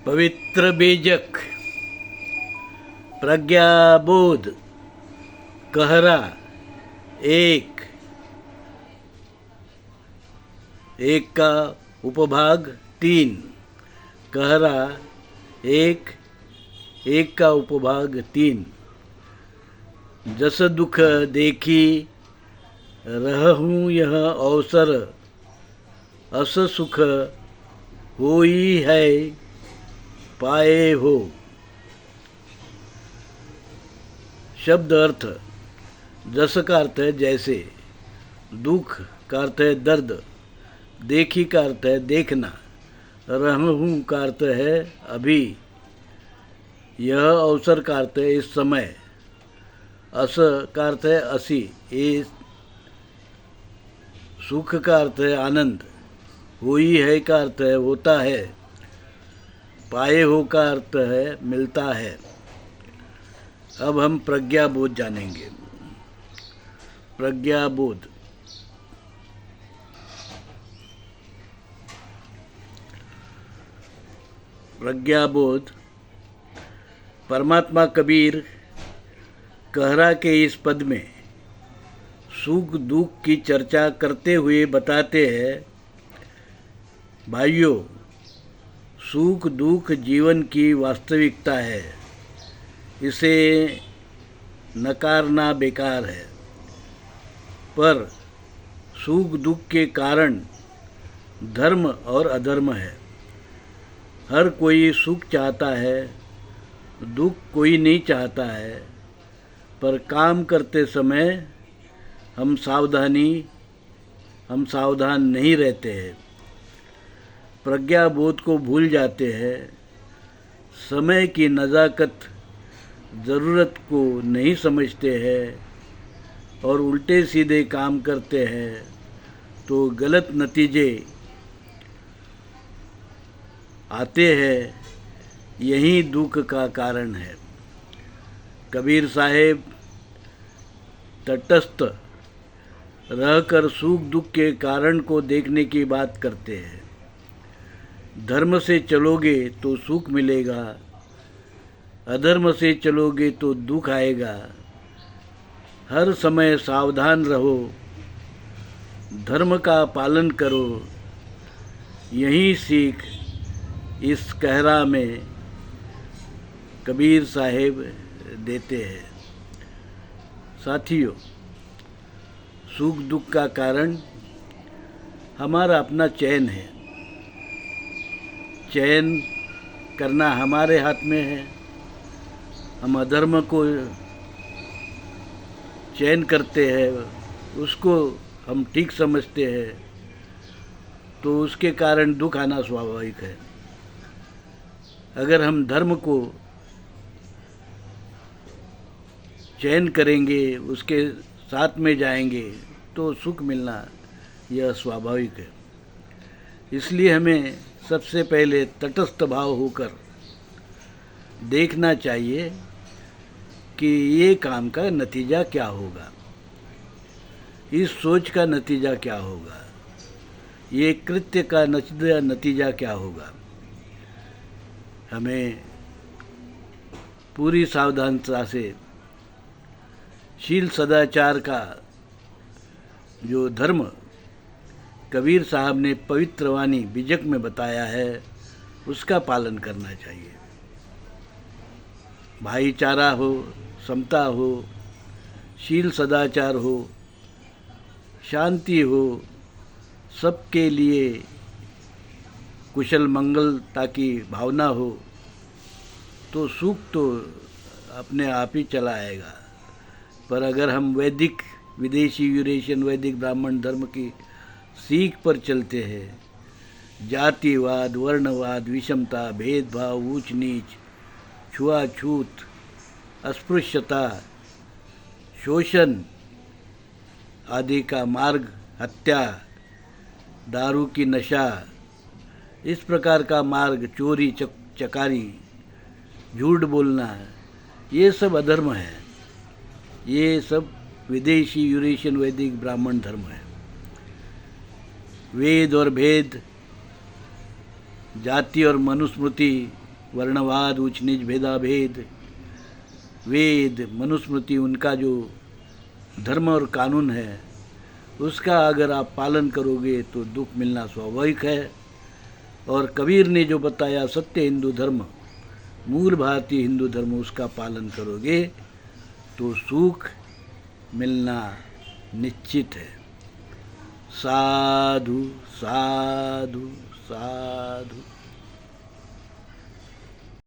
पवित्र बीजक प्रज्ञाबोध कहरा एक एक का उपभाग तीन कहरा एक एक का उपभाग तीन। जस दुख देखी रहूं यह अवसर अस सुख होई है पाए हो। शब्द अर्थ। जस का अर्थ है जैसे, दुख का अर्थ है दर्द, देखी का अर्थ है देखना, रहूं का अर्थ है अभी, यह अवसर का अर्थ है इस समय, अस का अर्थ है असी, ये सुख का अर्थ है आनंद, हुई है का अर्थ है होता है, पाए हो का अर्थ है मिलता है। अब हम प्रज्ञाबोध जानेंगे। प्रज्ञाबोध प्रज्ञाबोध परमात्मा कबीर कहरा के इस पद में सुख दुख की चर्चा करते हुए बताते हैं, भाइयों, सुख दुख जीवन की वास्तविकता है, इसे नकारना बेकार है। पर सुख दुख के कारण धर्म और अधर्म है। हर कोई सुख चाहता है, दुख कोई नहीं चाहता है, पर काम करते समय हम सावधान नहीं रहते हैं, प्रज्ञाबोध को भूल जाते हैं, समय की नज़ाकत ज़रूरत को नहीं समझते हैं और उल्टे सीधे काम करते हैं तो गलत नतीजे आते हैं। यही दुख का कारण है। कबीर साहेब तटस्थ रहकर सुख दुख के कारण को देखने की बात करते हैं। धर्म से चलोगे तो सुख मिलेगा, अधर्म से चलोगे तो दुख आएगा। हर समय सावधान रहो, धर्म का पालन करो। यही सीख इस कहरा में कबीर साहेब देते हैं। साथियों, सुख दुख का कारण हमारा अपना चयन है। चयन करना हमारे हाथ में है। हम अधर्म को चयन करते हैं, उसको हम ठीक समझते हैं, तो उसके कारण दुख आना स्वाभाविक है। अगर हम धर्म को चयन करेंगे, उसके साथ में जाएंगे, तो सुख मिलना यह स्वाभाविक है। इसलिए हमें सबसे पहले तटस्थ भाव होकर देखना चाहिए कि ये काम का नतीजा क्या होगा, इस सोच का नतीजा क्या होगा, ये कृत्य का नतीजा क्या होगा। हमें पूरी सावधानता से शील सदाचार का जो धर्म कबीर साहब ने पवित्र वाणी बीजक में बताया है, उसका पालन करना चाहिए। भाईचारा हो, समता हो, शील सदाचार हो, शांति हो, सबके लिए कुशल मंगलता की भावना हो, तो सुख तो अपने आप ही चला आएगा। पर अगर हम वैदिक विदेशी यूरेशियन वैदिक ब्राह्मण धर्म की सीख पर चलते हैं, जातिवाद, वर्णवाद, विषमता, भेदभाव, ऊंच नीच, छुआछूत, अस्पृश्यता, शोषण आदि का मार्ग, हत्या, दारू की नशा, इस प्रकार का मार्ग, चोरी चकारी, झूठ बोलना, ये सब अधर्म है। ये सब विदेशी यूरेशियन वैदिक ब्राह्मण धर्म है। वेद और भेद, जाति और मनुस्मृति, वर्णवाद, ऊंच नीच, भेदाभेद, वेद, मनुस्मृति, उनका जो धर्म और कानून है उसका अगर आप पालन करोगे तो दुख मिलना स्वाभाविक है। और कबीर ने जो बताया सत्य हिंदू धर्म, मूल भारतीय हिंदू धर्म, उसका पालन करोगे तो सुख मिलना निश्चित है। साधु साधु साधु।